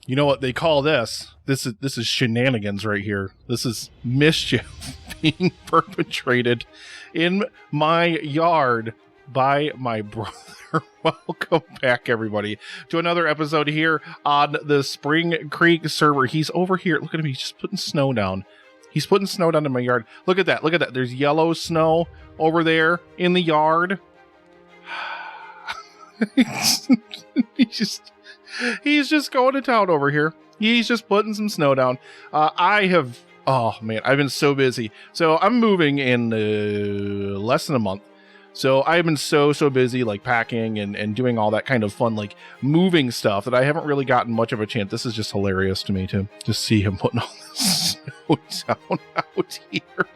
You know what they call this? This is shenanigans right here. This is mischief being perpetrated in my yard by my brother. Welcome back, everybody, to another episode here on the Spring Creek server. He's over here. Look at him. He's just putting snow down. He's putting snow down in my yard. Look at that. Look at that. There's yellow snow over there in the yard. He's just going to town over here. He's just putting some snow down. Oh man, I've been so busy. So I'm moving in less than a month. So I've been so busy, like packing and doing all that kind of fun, like moving stuff, that I haven't really gotten much of a chance. This is just hilarious to me to just see him putting all this snow down out here.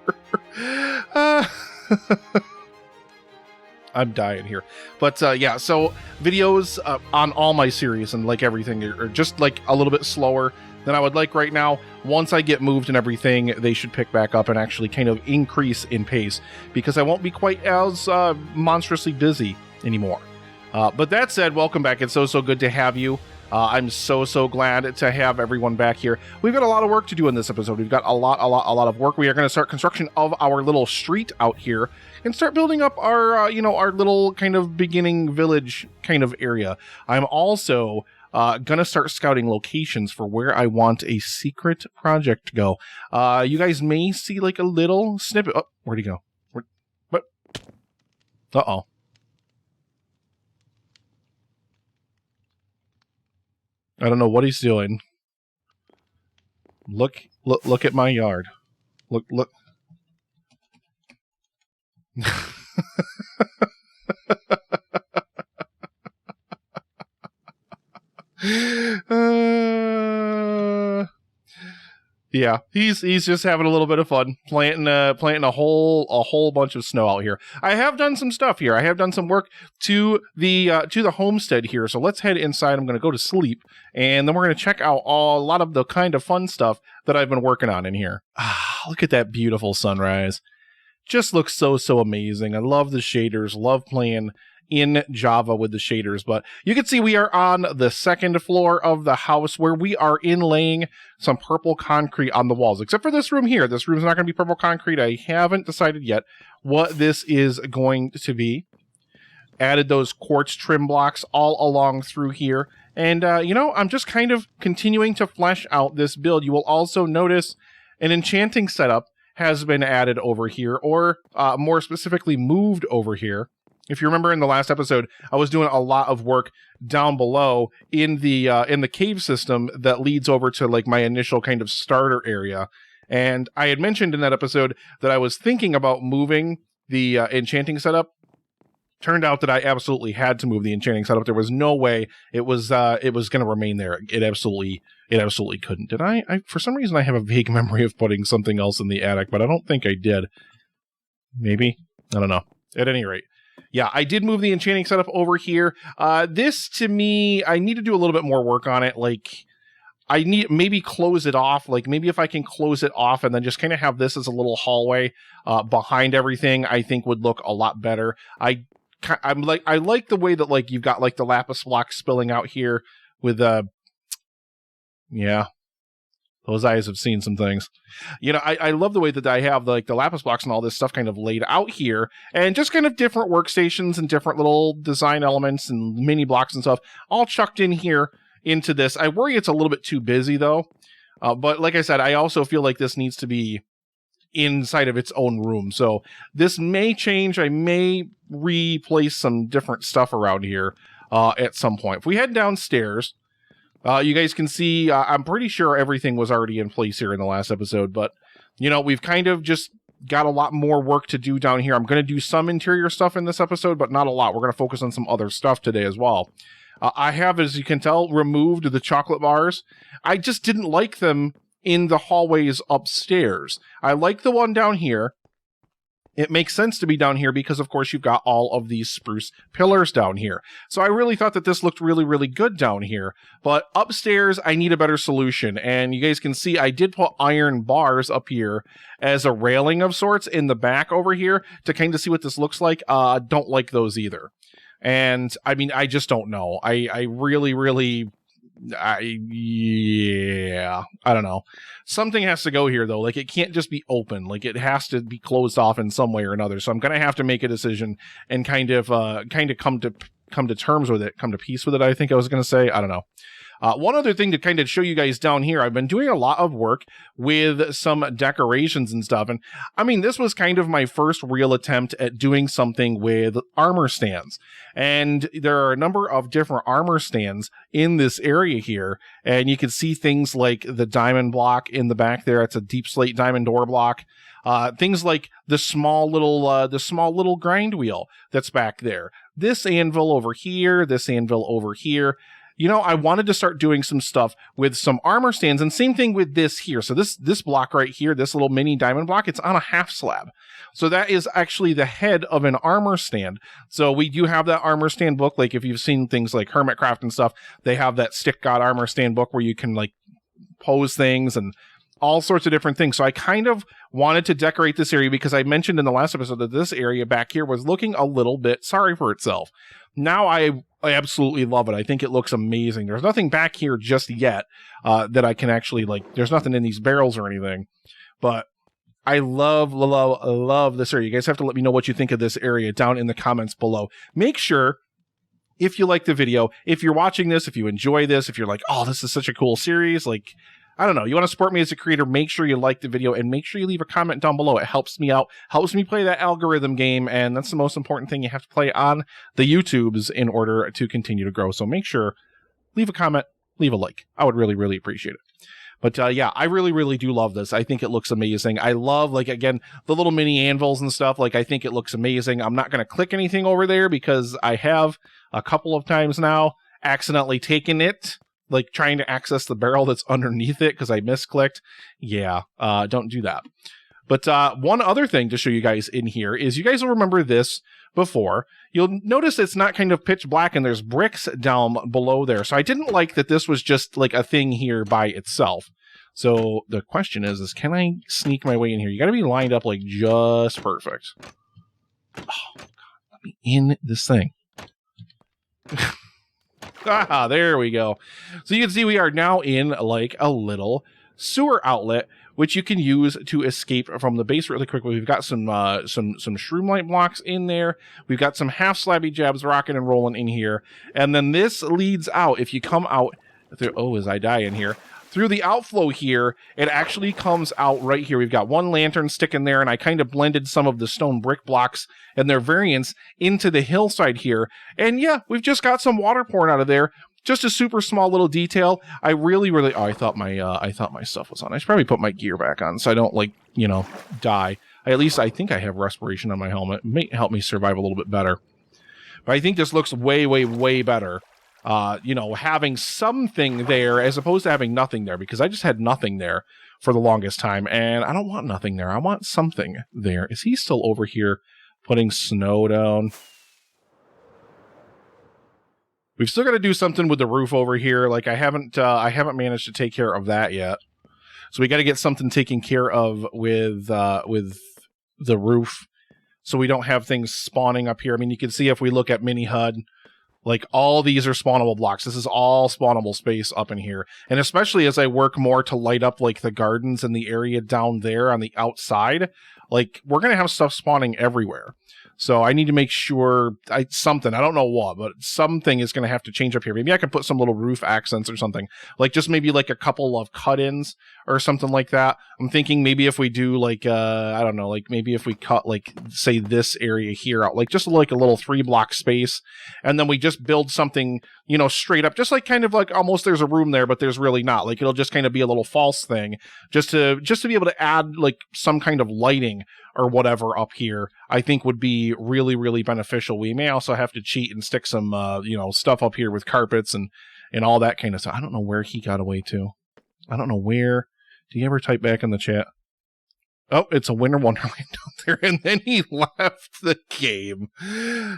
I'm dying here. But yeah, so videos on all my series and like everything are just like a little bit slower than I would like right now. Once I get moved and everything, they should pick back up and actually kind of increase in pace, because I won't be quite as monstrously busy anymore. But that said, welcome back. It's so good to have you. I'm so glad to have everyone back here. We've got a lot of work to do in this episode. We've got a lot of work. We are going to start construction of our little street out here and start building up our, our little kind of beginning village kind of area. I'm also going to start scouting locations for where I want a secret project to go. You guys may see like a little snippet. Oh, where'd he go? What? Uh-oh. I don't know what he's doing. Look at my yard. Look. Yeah, he's just having a little bit of fun planting a whole bunch of snow out here. I have done some stuff here. I have done some work to the homestead here. So let's head inside. I'm going to go to sleep, and then we're going to check out a lot of the kind of fun stuff that I've been working on in here. Look at that beautiful sunrise. Just looks so amazing. I love the shaders. Love playing in Java with the shaders. But you can see we are on the second floor of the house, where we are inlaying some purple concrete on the walls, except for this room here. This room's not going to be purple concrete. I haven't decided yet what this is going to be. Added those quartz trim blocks all along through here. And, I'm just kind of continuing to flesh out this build. You will also notice an enchanting setup has been added over here, or more specifically moved over here. If you remember in the last episode, I was doing a lot of work down below in the cave system that leads over to like my initial kind of starter area. And I had mentioned in that episode that I was thinking about moving the enchanting setup. Turned out that I absolutely had to move the enchanting setup. There was no way it was going to remain there. It absolutely couldn't. Did I? For some reason, I have a vague memory of putting something else in the attic, but I don't think I did. Maybe? I don't know. At any rate. Yeah, I did move the enchanting setup over here. This, to me, I need to do a little bit more work on it. Like, I need maybe close it off. Like, maybe if I can close it off and then just kind of have this as a little hallway behind everything, I think would look a lot better. I like the way that like you've got like the lapis block spilling out here with yeah. Those eyes have seen some things. I love the way that I have like the lapis blocks and all this stuff kind of laid out here, and just kind of different workstations and different little design elements and mini blocks and stuff all chucked in here into this. I worry it's a little bit too busy though. But like I said, I also feel like this needs to be inside of its own room. So this may change. I may replace some different stuff around here at some point. If we head downstairs, you guys can see, I'm pretty sure everything was already in place here in the last episode, but, we've kind of just got a lot more work to do down here. I'm going to do some interior stuff in this episode, but not a lot. We're going to focus on some other stuff today as well. I have, as you can tell, removed the chocolate bars. I just didn't like them in the hallways upstairs. I like the one down here. It makes sense to be down here because, of course, you've got all of these spruce pillars down here. So I really thought that this looked really good down here. But upstairs, I need a better solution. And you guys can see I did put iron bars up here as a railing of sorts in the back over here to kind of see what this looks like. Don't like those either. And, I mean, I just don't know. I really Yeah, I don't know. Something has to go here though. Like it can't just be open. Like it has to be closed off in some way or another. So I'm gonna have to make a decision and kind of come to terms with it, come to peace with it. I think I was gonna say. I don't know. One other thing to kind of show you guys down here, I've been doing a lot of work with some decorations and stuff. And I mean, this was kind of my first real attempt at doing something with armor stands. And there are a number of different armor stands in this area here. And you can see things like the diamond block in the back there. It's a deep slate diamond door block. Things like the small little grind wheel that's back there. This anvil over here, this anvil over here. You know, I wanted to start doing some stuff with some armor stands, and same thing with this here. So this block right here, this little mini diamond block, it's on a half slab. So that is actually the head of an armor stand. So we do have that armor stand book. Like if you've seen things like Hermitcraft and stuff, they have that Stick God armor stand book where you can like pose things and all sorts of different things. So I kind of wanted to decorate this area because I mentioned in the last episode that this area back here was looking a little bit sorry for itself. Now I absolutely love it. I think it looks amazing. There's nothing back here just yet that I can actually like, there's nothing in these barrels or anything, but I love this area. You guys have to let me know what you think of this area down in the comments below. Make sure, if you like the video, if you're watching this, if you enjoy this, if you're like, oh, this is such a cool series, like, I don't know, you want to support me as a creator, make sure you like the video and make sure you leave a comment down below. It helps me out, helps me play that algorithm game, and that's the most important thing. You have to play on the YouTubes in order to continue to grow. So make sure, leave a comment, leave a like. I would really, really appreciate it. But yeah, I really, really do love this. I think it looks amazing. I love, like, again, the little mini anvils and stuff. Like, I think it looks amazing. I'm not going to click anything over there because I have a couple of times now accidentally taken it, like trying to access the barrel that's underneath it because I misclicked. Yeah, don't do that. But one other thing to show you guys in here is you guys will remember this before. You'll notice it's not kind of pitch black and there's bricks down below there. So I didn't like that this was just like a thing here by itself. So the question is can I sneak my way in here? You got to be lined up like just perfect. Oh, God, let me in this thing. Ah, there we go. So you can see we are now in like a little sewer outlet, which you can use to escape from the base really quickly. We've got some shroomlight blocks in there. We've got some half slabby jabs rocking and rolling in here. And then this leads out. If you come out through, oh, as I die in here, through the outflow here, it actually comes out right here. We've got one lantern sticking there, and I kind of blended some of the stone brick blocks and their variants into the hillside here. And yeah, we've just got some water pouring out of there. Just a super small little detail. I really, really, oh, I thought my stuff was on. I should probably put my gear back on so I don't, like, you know, die. At least I think I have respiration on my helmet. It may help me survive a little bit better. But I think this looks way, way, way better. You know, having something there as opposed to having nothing there, because I just had nothing there for the longest time, and I don't want nothing there. I want something there. Is he still over here putting snow down? We've still got to do something with the roof over here. Like I haven't managed to take care of that yet. So we got to get something taken care of with the roof, so we don't have things spawning up here. I mean, you can see if we look at mini HUD. Like, all these are spawnable blocks. This is all spawnable space up in here. And especially as I work more to light up, like, the gardens and the area down there on the outside, like, we're going to have stuff spawning everywhere. So I need to make sure something, I don't know what, but something is going to have to change up here. Maybe I can put some little roof accents or something. Like, just maybe, like, a couple of cut-ins or something like that. I'm thinking maybe if we do, like, I don't know, like, maybe if we cut, like, say this area here out, like, just like a little 3-block space, and then we just build something, you know, straight up, just like kind of like almost there's a room there, but there's really not. Like, it'll just kind of be a little false thing, just to be able to add, like, some kind of lighting or whatever up here, I think would be really, really beneficial. We may also have to cheat and stick some, you know, stuff up here with carpets and all that kind of stuff. I don't know where he got away to. I don't know where. Do you ever type back in the chat? Oh, it's a Winter Wonderland down there, and then he left the game.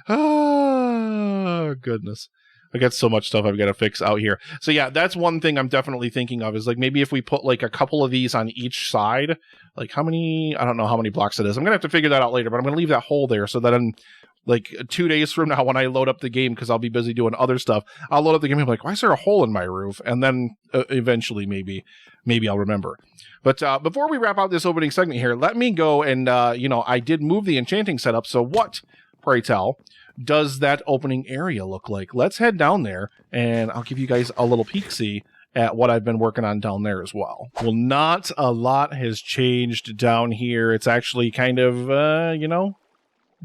Oh, goodness. I got so much stuff I've got to fix out here. So yeah, that's one thing I'm definitely thinking of, is like maybe if we put like a couple of these on each side, like how many, I don't know how many blocks it is. I'm going to have to figure that out later, but I'm going to leave that hole there so that like 2 days from now when I load up the game, because I'll be busy doing other stuff. I'll load up the game and be like, why is there a hole in my roof? And then eventually maybe I'll remember. But before we wrap out this opening segment here, let me go and, I did move the enchanting setup. So what, pray tell, does that opening area look like? Let's head down there, and I'll give you guys a little peek-see at what I've been working on down there as well. Well, not a lot has changed down here. It's actually kind of,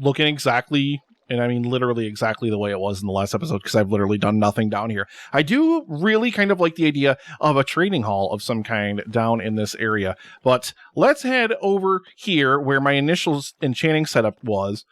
looking exactly, and I mean literally exactly the way it was in the last episode, because I've literally done nothing down here. I do really kind of like the idea of a trading hall of some kind down in this area, but let's head over here where my initial enchanting setup was,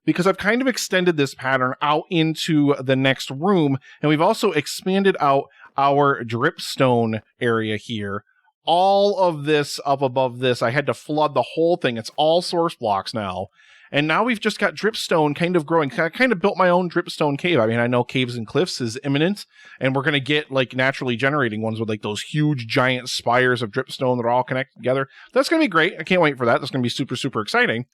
because I've kind of extended this pattern out into the next room, and we've also expanded out our dripstone area here. All of this up above this, I had to flood the whole thing. It's all source blocks now. And now we've just got dripstone kind of growing. I kind of built my own dripstone cave. I mean, I know Caves and Cliffs is imminent, and we're going to get like naturally generating ones with like those huge giant spires of dripstone that are all connected together. That's going to be great. I can't wait for that. That's going to be super, super exciting.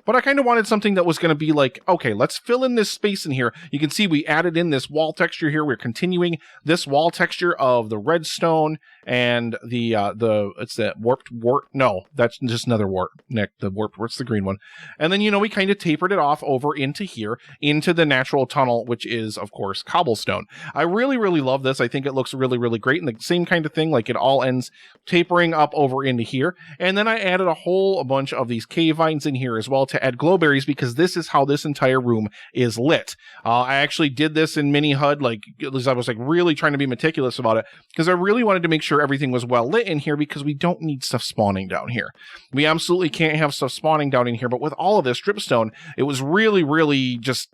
But I kind of wanted something that was going to be like, okay, let's fill in this space in here. You can see we added in this wall texture here. We're continuing this wall texture of the redstone and it's that warped wart. No, that's just another wart, Nick. The warped wart's the green one. And then, we kind of tapered it off over into here, into the natural tunnel, which is, of course, cobblestone. I really, really love this. I think it looks really, really great. And the same kind of thing, like it all ends tapering up over into here. And then I added a bunch of these cave vines in here as well to add glowberries, because this is how this entire room is lit. I actually did this in mini HUD, like I was like really trying to be meticulous about it, because I really wanted to make sure everything was well lit in here, because we don't need stuff spawning down here. We absolutely can't have stuff spawning down in here, but with all of this dripstone, it was really, really just,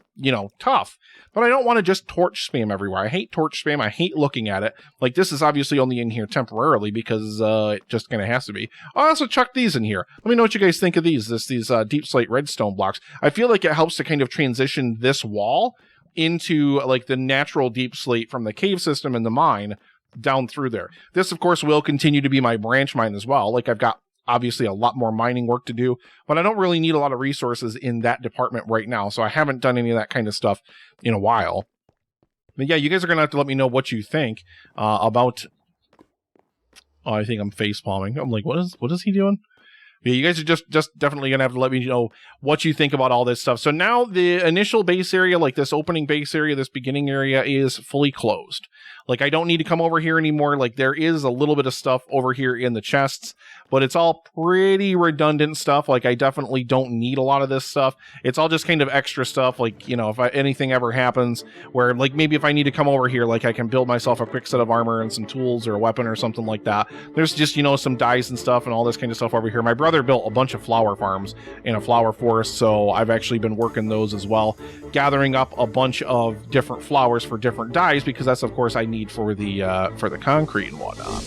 tough. But I don't want to just torch spam everywhere. I hate torch spam. I hate looking at it. Like, this is obviously only in here temporarily because it just kind of has to be. I also chucked these in here. Let me know what you guys think of these. These deep slate redstone blocks. I feel like it helps to kind of transition this wall into like the natural deep slate from the cave system and the mine down through there. This, of course, will continue to be my branch mine as well. Like, I've got obviously a lot more mining work to do, but I don't really need a lot of resources in that department right now, so I haven't done any of that kind of stuff in a while. But yeah, you guys are going to have to let me know what you think about... Oh, I think I'm face palming. I'm like, what is he doing? Yeah, you guys are just definitely going to have to let me know what you think about all this stuff. So now the initial base area, like this opening base area, this beginning area, is fully closed. Like, I don't need to come over here anymore. Like, there is a little bit of stuff over here in the chests, but it's all pretty redundant stuff. Like, I definitely don't need a lot of this stuff. It's all just kind of extra stuff. Like, if anything ever happens where, like, maybe if I need to come over here, like, I can build myself a quick set of armor and some tools or a weapon or something like that. There's just, some dyes and stuff and all this kind of stuff over here. My brother built a bunch of flower farms in a flower forest, so I've actually been working those as well, gathering up a bunch of different flowers for different dyes, because that's, of course, I need for the concrete and whatnot.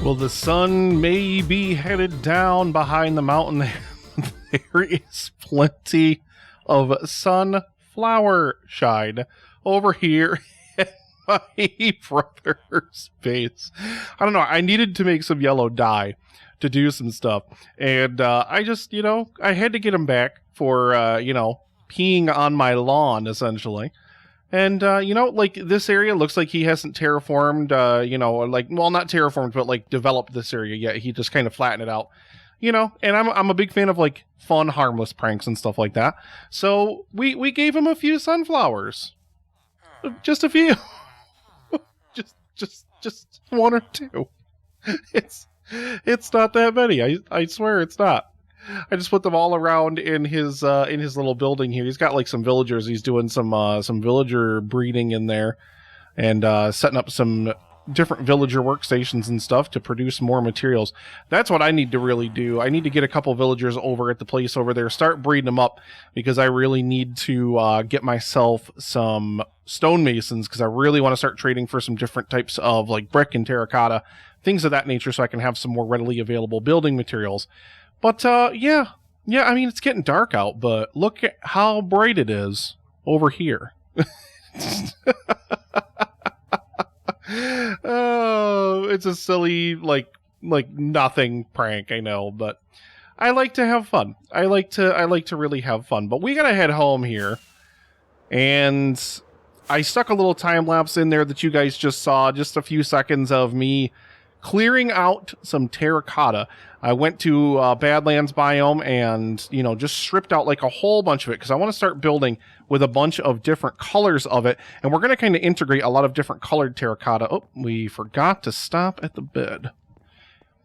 Well, the sun may be headed down behind the mountain. There is plenty of sunflower shine over here in my brother's base. I don't know. I needed to make some yellow dye to do some stuff. And I just, I had to get him back for, peeing on my lawn, essentially. And, like, this area looks like he hasn't terraformed, not terraformed, but, like, developed this area yet. He just kind of flattened it out, and I'm a big fan of, like, fun, harmless pranks and stuff like that. So we gave him a few sunflowers. Just a few. just one or two. It's not that many. I swear it's not. I just put them all around in his little building here. He's got like some villagers. He's doing some villager breeding in there, and setting up some different villager workstations and stuff to produce more materials. That's what I need to really do. I need to get a couple villagers over at the place over there, start breeding them up, because I really need to get myself some stonemasons, because I really want to start trading for some different types of like brick and terracotta, things of that nature, so I can have some more readily available building materials. But yeah, I mean, it's getting dark out, but look at how bright it is over here. Oh, it's a silly, like nothing prank, I know, but I like to have fun. I like to really have fun. But we gotta head home here, and I stuck a little time lapse in there that you guys just saw, just a few seconds of me clearing out some terracotta. I went to Badlands biome and, you know, just stripped out like a whole bunch of it, because I want to start building with a bunch of different colors of it. And we're going to kind of integrate a lot of different colored terracotta. Oh, we forgot to stop at the bed.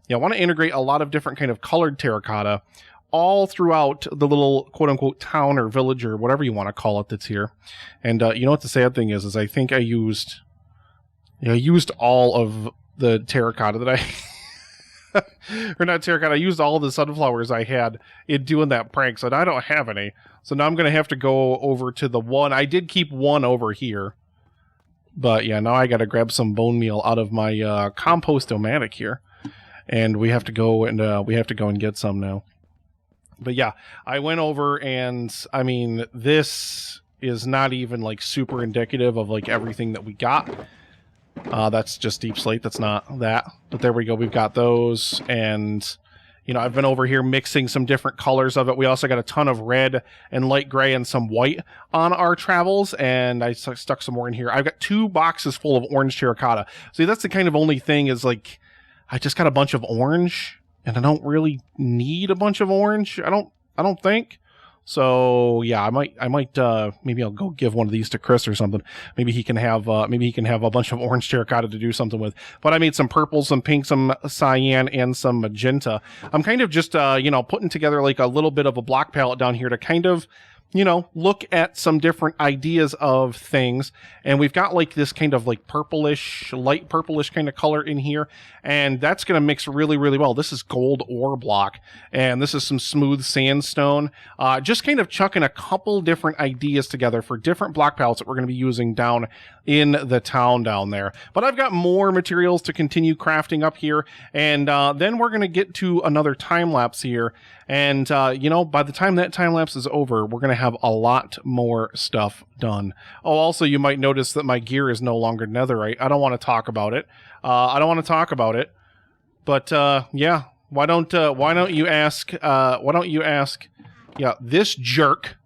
Yeah, I want to integrate a lot of different kind of colored terracotta all throughout the little quote-unquote town or village or whatever you want to call it that's here. And you know what the sad thing is I think I used all of the terracotta that I... or not terracotta, I used all of the sunflowers I had in doing that prank, so I don't have any. So now I'm going to have to go over to the one. I did keep one over here. But yeah, now I got to grab some bone meal out of my compost-o-matic here. And we have to go and get some now. But yeah, I went over and, I mean, this is not even like super indicative of like everything that we got. That's just deep slate. That's not that. But there we go. We've got those. And, you know, I've been over here mixing some different colors of it. We also got a ton of red and light gray and some white on our travels. And I stuck some more in here. I've got 2 boxes full of orange terracotta. See, that's the kind of only thing is like, I just got a bunch of orange and I don't really need a bunch of orange. I don't think. So yeah, I might maybe I'll go give one of these to Chris or something. Maybe he can have a bunch of orange terracotta to do something with. But I made some purple, some pink, some cyan, and some magenta. I'm kind of just you know, putting together like a little bit of a block palette down here to kind of, you know, look at some different ideas of things. And we've got like this kind of like purplish, light purplish kind of color in here. And that's going to mix really, really well. This is gold ore block. And this is some smooth sandstone. Just kind of chucking a couple different ideas together for different block palettes that we're going to be using down in the town down there. But I've got more materials to continue crafting up here. And then we're going to get to another time lapse here. And, you know, by the time that time lapse is over, we're going to have a lot more stuff done. Oh, also, you might notice that my gear is no longer netherite. I don't want to talk about it. But, yeah, why don't you ask, yeah, this jerk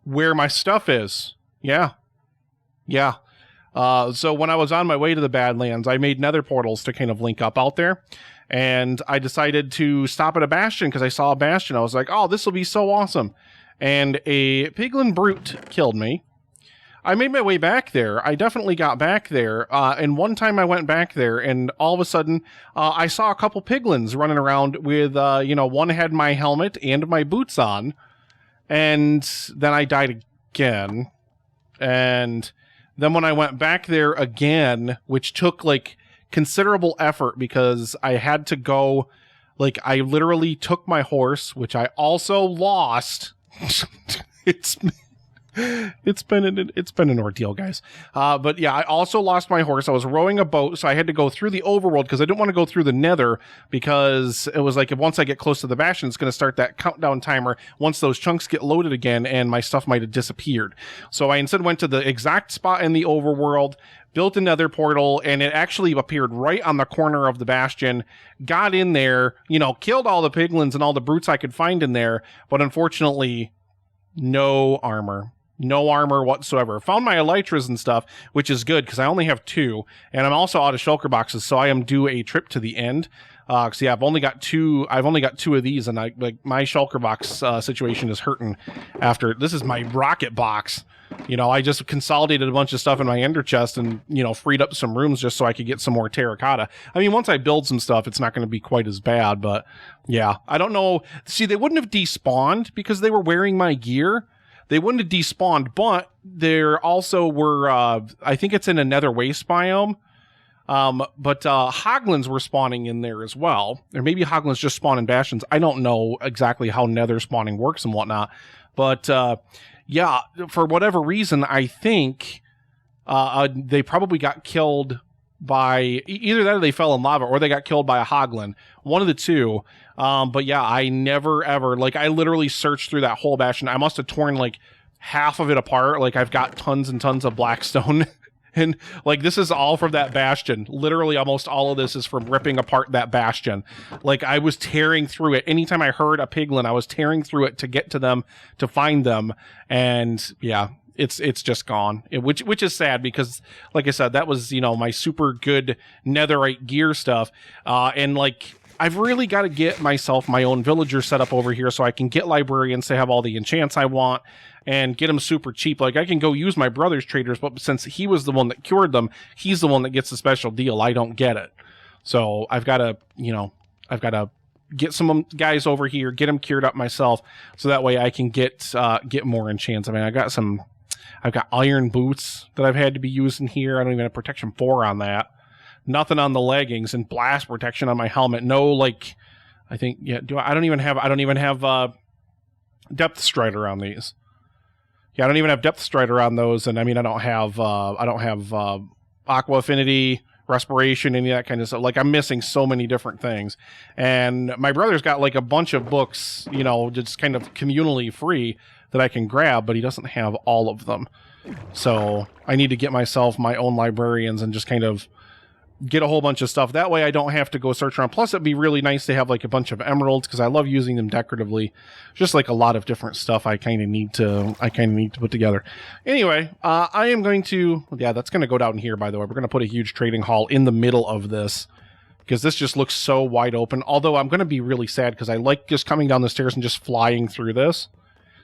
where my stuff is? Yeah. So when I was on my way to the Badlands, I made nether portals to kind of link up out there. And I decided to stop at a bastion because I saw a bastion. I was like, oh, this will be so awesome. And a piglin brute killed me. I made my way back there. I definitely got back there. And one time I went back there and all of a sudden I saw a couple piglins running around with, you know, one had my helmet and my boots on. And then I died again. And then when I went back there again, which took like considerable effort because I had to go, like, I literally took my horse, which I also lost. It's been an ordeal, guys. But yeah, I also lost my horse. I was rowing a boat, so I had to go through the overworld because I didn't want to go through the nether because it was like, if once I get close to the bastion, it's going to start that countdown timer once those chunks get loaded again, and my stuff might have disappeared. So I instead went to the exact spot in the overworld, built a nether portal, and it actually appeared right on the corner of the bastion. Got in there, you know, killed all the piglins and all the brutes I could find in there, but unfortunately, no armor. No armor whatsoever. Found my elytras and stuff, which is good because I only have 2, and I'm also out of shulker boxes, so I am due a trip to the end. Cause yeah, I've only got 2 of these, and my shulker box situation is hurting after. This is my rocket box. You know, I just consolidated a bunch of stuff in my ender chest and, you know, freed up some rooms just so I could get some more terracotta. I mean, once I build some stuff, it's not going to be quite as bad, but yeah, I don't know. See, they wouldn't have despawned because they were wearing my gear. They wouldn't have despawned, but there also were, I think it's in a nether waste biome. But hoglins were spawning in there as well. Or maybe hoglins just spawn in bastions. I don't know exactly how nether spawning works and whatnot. But yeah, for whatever reason, I think they probably got killed by either that or they fell in lava or they got killed by a hoglin. One of the two. But yeah, I never ever, like, I literally searched through that whole bastion. I must have torn like half of it apart. Like, I've got tons and tons of blackstone. And like, this is all from that bastion. Literally almost all of this is from ripping apart that bastion. Like, I was tearing through it. Anytime I heard a piglin, I was tearing through it to get to them, to find them. And yeah, it's just gone, which is sad because, like I said, that was, you know, my super good netherite gear stuff. And like, I've really got to get myself my own villager set up over here so I can get librarians to have all the enchants I want and get them super cheap. Like, I can go use my brother's traders, but since he was the one that cured them, he's the one that gets the special deal. I don't get it. So I've got to, you know, get some guys over here, get them cured up myself, so that way I can get more enchants. I mean, I've got iron boots that I've had to be using here. I don't even have protection 4 on that. Nothing on the leggings, and blast protection on my helmet. No, like, I think, yeah, I don't even have depth strider on these. Yeah, I don't even have depth strider on those, and I mean, I don't have aqua affinity, respiration, any of that kind of stuff. Like, I'm missing so many different things. And my brother's got like a bunch of books, you know, just kind of communally free that I can grab, but he doesn't have all of them. So I need to get myself my own librarians and just kind of get a whole bunch of stuff. That way I don't have to go search around. Plus, it'd be really nice to have like a bunch of emeralds, because I love using them decoratively. Just like a lot of different stuff I kind of need to put together. Anyway, I am going to, yeah, that's going to go down here, by the way. We're going to put a huge trading hall in the middle of this, because this just looks so wide open. Although I'm going to be really sad, because I like just coming down the stairs and just flying through this.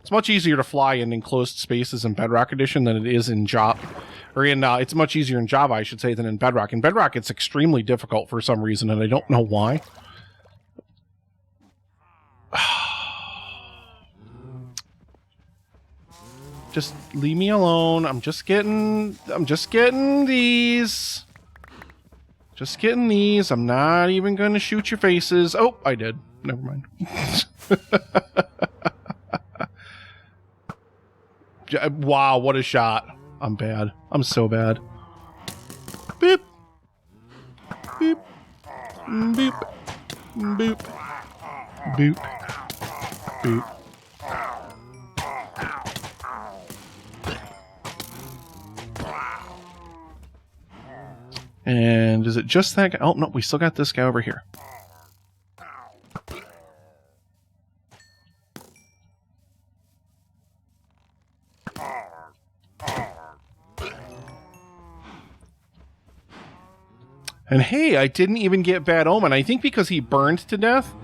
It's much easier to fly in enclosed spaces in Bedrock Edition than it is in Java. Or in, it's much easier in Java, I should say, than in Bedrock. In Bedrock, it's extremely difficult for some reason, and I don't know why. Just leave me alone. I'm just getting these. Just getting these. I'm not even going to shoot your faces. Oh, I did. Never mind. Wow, what a shot. I'm bad. I'm so bad. Beep. Beep. Beep. Boop. Boop. Boop. And is it just that guy? Oh, no, we still got this guy over here. And hey, I didn't even get Bad Omen. I think because he burned to death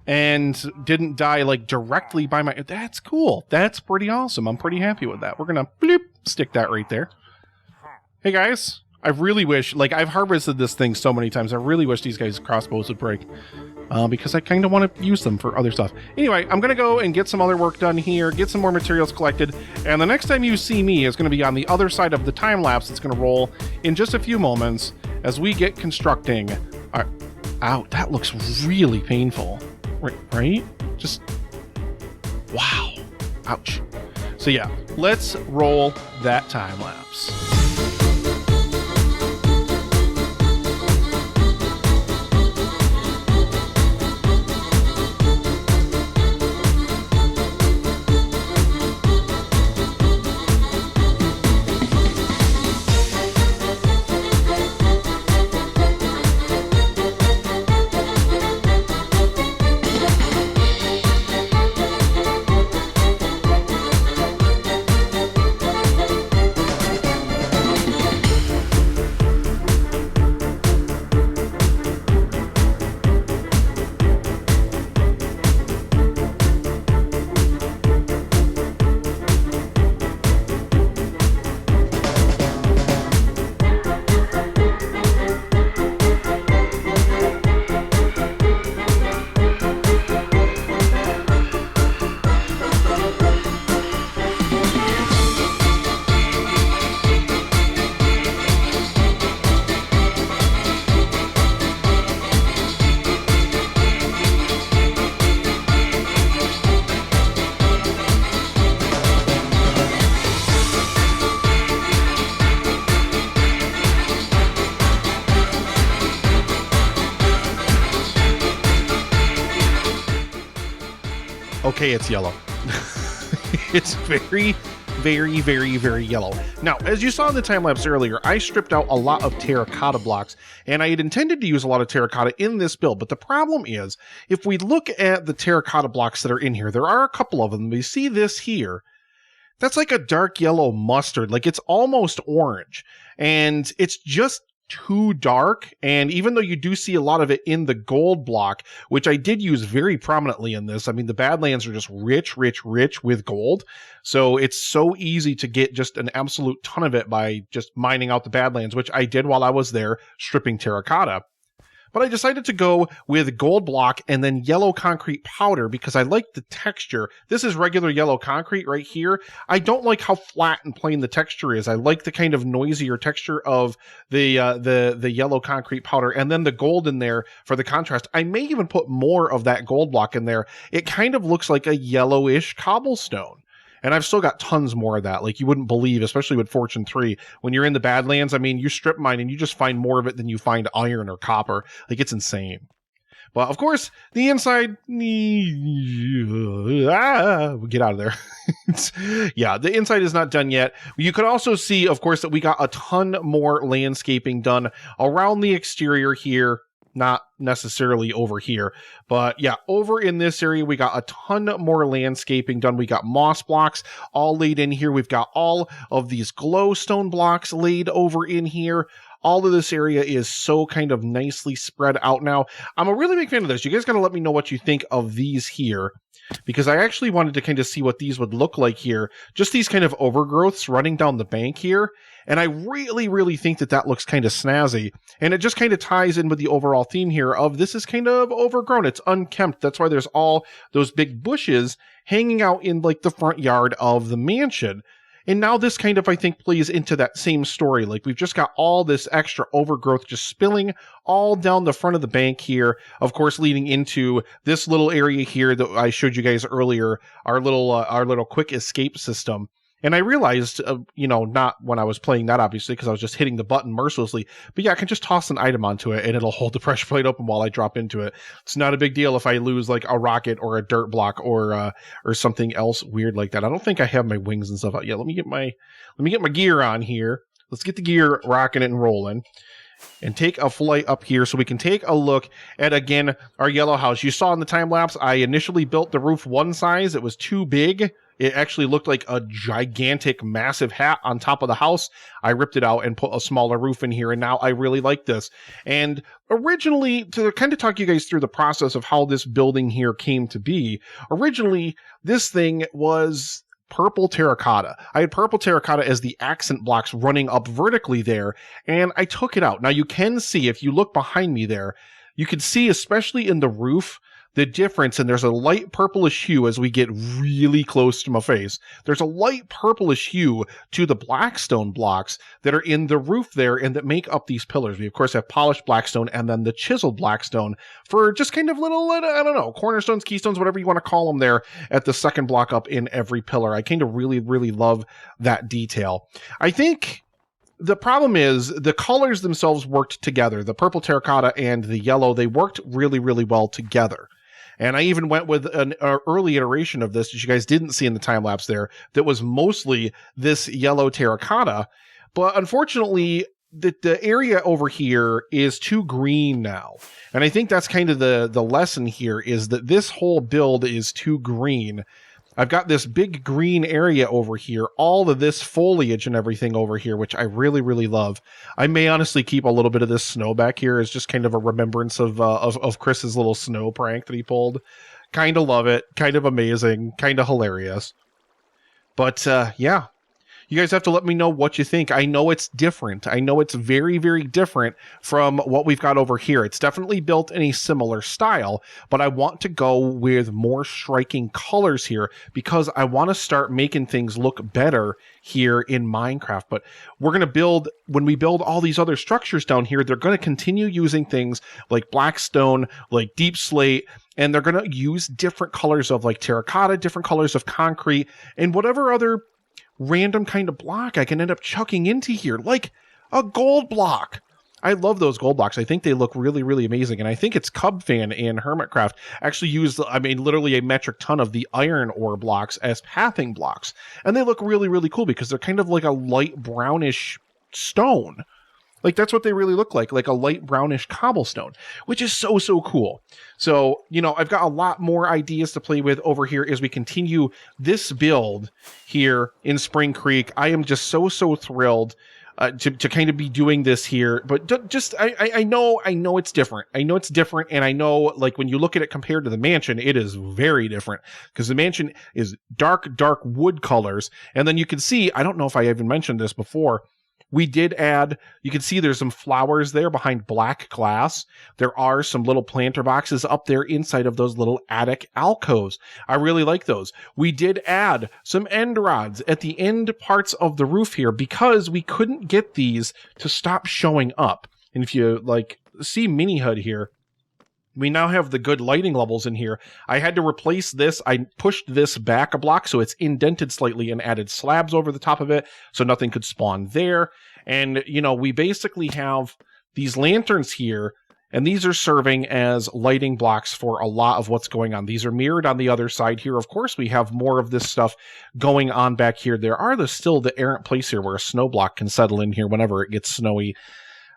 and didn't die like directly by my... That's cool. That's pretty awesome. I'm pretty happy with that. We're going to bloop, stick that right there. Hey guys, I really wish... Like, I've harvested this thing so many times. I really wish these guys' crossbows would break. Because I kind of want to use them for other stuff. Anyway, I'm going to go and get some other work done here, get some more materials collected, and the next time you see me is going to be on the other side of the time lapse that's going to roll in just a few moments as we get constructing. Ow, that looks really painful. Right? Just... Wow. Ouch. So yeah, let's roll that time lapse. okay, it's yellow. It's very, very, very, very yellow. Now, as you saw in the time lapse earlier, I stripped out a lot of terracotta blocks, and I had intended to use a lot of terracotta in this build, but the problem is, if we look at the terracotta blocks that are in here, there are a couple of them. We see this here. That's like a dark yellow mustard, like it's almost orange, and it's just too dark. And even though you do see a lot of it in the gold block, which I did use very prominently in this, I mean, the Badlands are just rich, rich, rich with gold. So it's so easy to get just an absolute ton of it by just mining out the Badlands, which I did while I was there stripping terracotta. But I decided to go with gold block and then yellow concrete powder because I like the texture. This is regular yellow concrete right here. I don't like how flat and plain the texture is. I like the kind of noisier texture of the yellow concrete powder, and then the gold in there for the contrast. I may even put more of that gold block in there. It kind of looks like a yellowish cobblestone. And I've still got tons more of that, like you wouldn't believe, especially with Fortune 3. When you're in the Badlands, I mean, you strip mine and you just find more of it than you find iron or copper. Like, it's insane. But, of course, the inside... get out of there. Yeah, the inside is not done yet. You could also see, of course, that we got a ton more landscaping done around the exterior here. Not necessarily over here, but yeah, over in this area, we got a ton more landscaping done. We got moss blocks all laid in here. We've got all of these glowstone blocks laid over in here. All of this area is so kind of nicely spread out now. I'm a really big fan of this. You guys got to let me know what you think of these here, because I actually wanted to kind of see what these would look like here. Just these kind of overgrowths running down the bank here. And I really, really think that that looks kind of snazzy. And it just kind of ties in with the overall theme here of this is kind of overgrown. It's unkempt. That's why there's all those big bushes hanging out in like the front yard of the mansion. And now this kind of, I think, plays into that same story. Like, we've just got all this extra overgrowth just spilling all down the front of the bank here, of course, leading into this little area here that I showed you guys earlier, our little quick escape system. And I realized, not when I was playing that, obviously, because I was just hitting the button mercilessly. But yeah, I can just toss an item onto it, and it'll hold the pressure plate open while I drop into it. It's not a big deal if I lose, like, a rocket or a dirt block or something else weird like that. I don't think I have my wings and stuff out yet. Let me get my gear on here. Let's get the gear rocking and rolling. And take a flight up here so we can take a look at, again, our yellow house. You saw in the time lapse, I initially built the roof one size. It was too big. It actually looked like a gigantic, massive hat on top of the house. I ripped it out and put a smaller roof in here, and now I really like this. And originally, to kind of talk you guys through the process of how this building here came to be, originally, this thing was purple terracotta. I had purple terracotta as the accent blocks running up vertically there, and I took it out. Now, you can see, if you look behind me there, you can see, especially in the roof, the difference, and there's a light purplish hue as we get really close to my face. There's a light purplish hue to the blackstone blocks that are in the roof there and that make up these pillars. We, of course, have polished blackstone and then the chiseled blackstone for just kind of little, I don't know, cornerstones, keystones, whatever you want to call them there at the second block up in every pillar. I kind of really, really love that detail. I think the problem is the colors themselves worked together. The purple terracotta and the yellow, they worked really, really well together. And I even went with an early iteration of this that you guys didn't see in the time lapse there that was mostly this yellow terracotta. But unfortunately, the area over here is too green now. And I think that's kind of the lesson here, is that this whole build is too green. I've got this big green area over here, all of this foliage and everything over here, which I really, really love. I may honestly keep a little bit of this snow back here as just kind of a remembrance of Chris's little snow prank that he pulled. Kind of love it. Kind of amazing. Kind of hilarious. But, yeah. You guys have to let me know what you think. I know it's different. I know it's very, very different from what we've got over here. It's definitely built in a similar style, but I want to go with more striking colors here because I want to start making things look better here in Minecraft. But we're going to build, when we build all these other structures down here, they're going to continue using things like blackstone, like deep slate, and they're going to use different colors of like terracotta, different colors of concrete, and whatever other random kind of block I can end up chucking into here, like a gold block. I love those gold blocks. I think they look really, really amazing. And I think it's Cubfan and Hermitcraft actually used, I mean, literally a metric ton of the iron ore blocks as pathing blocks. And they look really, really cool because they're kind of like a light brownish stone. Like, that's what they really look like a light brownish cobblestone, which is so, so cool. So, you know, I've got a lot more ideas to play with over here as we continue this build here in Spring Creek. I am just so, so thrilled to kind of be doing this here, but just I know it's different. I know it's different, and I know, like, when you look at it compared to the mansion, it is very different because the mansion is dark wood colors, and then you can see, I don't know if I even mentioned this before, we did add, you can see there's some flowers there behind black glass. There are some little planter boxes up there inside of those little attic alcoves. I really like those. We did add some end rods at the end parts of the roof here because we couldn't get these to stop showing up. And if you like see Mini HUD here, we now have the good lighting levels in here. I had to replace this. I pushed this back a block so it's indented slightly and added slabs over the top of it so nothing could spawn there. And, you know, we basically have these lanterns here, and these are serving as lighting blocks for a lot of what's going on. These are mirrored on the other side here. Of course, we have more of this stuff going on back here. There are still the errant place here where a snow block can settle in here whenever it gets snowy.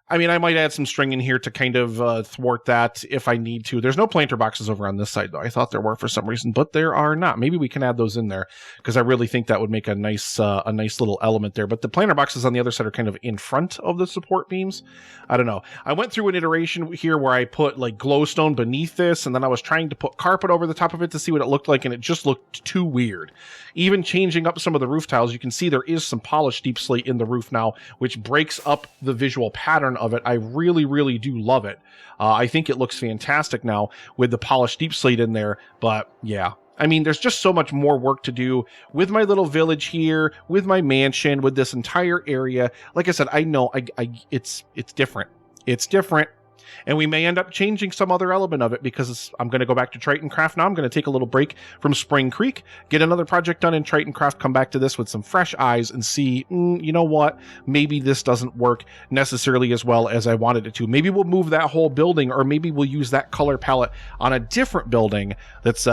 I mean, I might add some string in here to kind of thwart that if I need to. There's no planter boxes over on this side, though. I thought there were for some reason, but there are not. Maybe we can add those in there because I really think that would make a nice little element there. But the planter boxes on the other side are kind of in front of the support beams. I don't know. I went through an iteration here where I put like glowstone beneath this, and then I was trying to put carpet over the top of it to see what it looked like, and it just looked too weird. Even changing up some of the roof tiles, you can see there is some polished deep slate in the roof now, which breaks up the visual pattern of it. I really, really do love it. I think it looks fantastic now with the polished deep slate in there, but yeah. I mean, there's just so much more work to do with my little village here, with my mansion, with this entire area. Like I said, I know it's different. It's different. And we may end up changing some other element of it because I'm going to go back to Tritoncraft now. I'm going to take a little break from Spring Creek, get another project done in Tritoncraft, come back to this with some fresh eyes and see, you know what, maybe this doesn't work necessarily as well as I wanted it to. Maybe we'll move that whole building, or maybe we'll use that color palette on a different building that's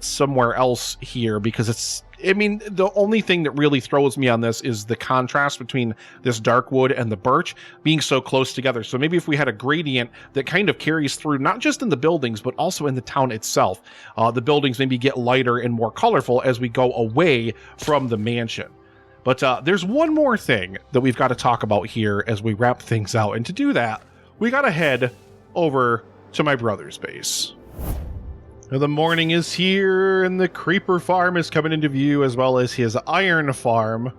somewhere else here, because I mean, the only thing that really throws me on this is the contrast between this dark wood and the birch being so close together. So maybe if we had a gradient that kind of carries through, not just in the buildings, but also in the town itself, the buildings maybe get lighter and more colorful as we go away from the mansion. But there's one more thing that we've got to talk about here as we wrap things out. And to do that, we got to head over to my brother's base. The morning is here, and the creeper farm is coming into view, as well as his iron farm.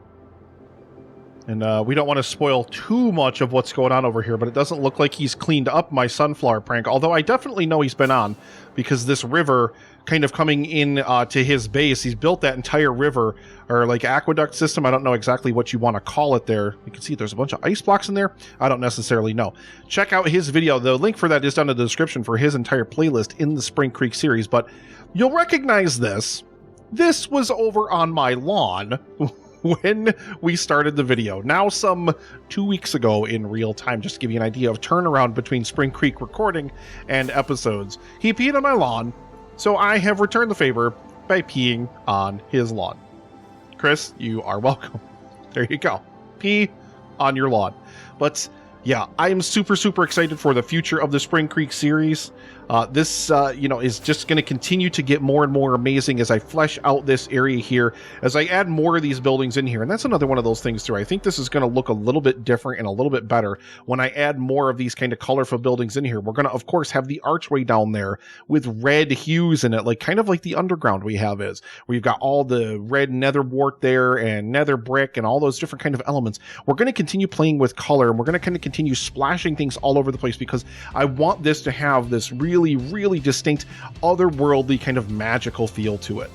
And we don't want to spoil too much of what's going on over here, but it doesn't look like he's cleaned up my sunflower prank, although I definitely know he's been on, because this river kind of coming in to his base, he's built that entire river, or like aqueduct system. I don't know exactly what you want to call it there. You can see there's a bunch of ice blocks in there. I don't necessarily know. Check out his video. The link for that is down in the description for his entire playlist in the Spring Creek series, but you'll recognize this. This was over on my lawn when we started the video. Now some 2 weeks ago in real time, just to give you an idea of turnaround between Spring Creek recording and episodes. He peed on my lawn, so I have returned the favor by peeing on his lawn. Chris, you are welcome. There you go. Pee on your lawn. But yeah, I am super, super excited for the future of the Spring Creek series. This is just going to continue to get more and more amazing as I flesh out this area here, as I add more of these buildings in here. And that's another one of those things too. I think this is going to look a little bit different and a little bit better when I add more of these kind of colorful buildings in here. We're going to, of course, have the archway down there with red hues in it, like kind of like the underground we have is. We've got all the red nether wart there and nether brick and all those different kind of elements. We're going to continue playing with color, and we're going to kind of continue splashing things all over the place, because I want this to have this really, really distinct otherworldly kind of magical feel to it.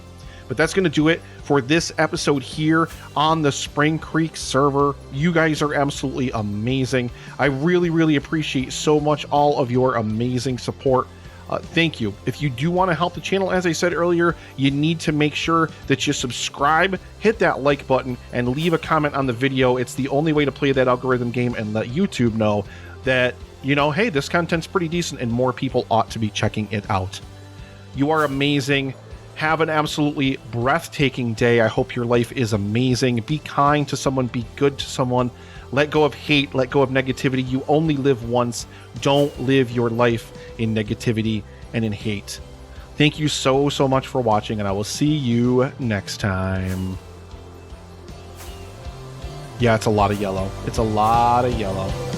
But that's going to do it for this episode here on the Spring Creek server. You guys are absolutely amazing. I really, really appreciate so much all of your amazing support. Thank you. If you do want to help the channel, as I said earlier, you need to make sure that you subscribe, hit that like button, and leave a comment on the video. It's the only way to play that algorithm game and let YouTube know that you know, hey, this content's pretty decent and more people ought to be checking it out. You are amazing. Have an absolutely breathtaking day. I hope your life is amazing. Be kind to someone. Be good to someone. Let go of hate. Let go of negativity. You only live once. Don't live your life in negativity and in hate. Thank you so much for watching, and I will see you next time. Yeah, it's a lot of yellow. It's a lot of yellow.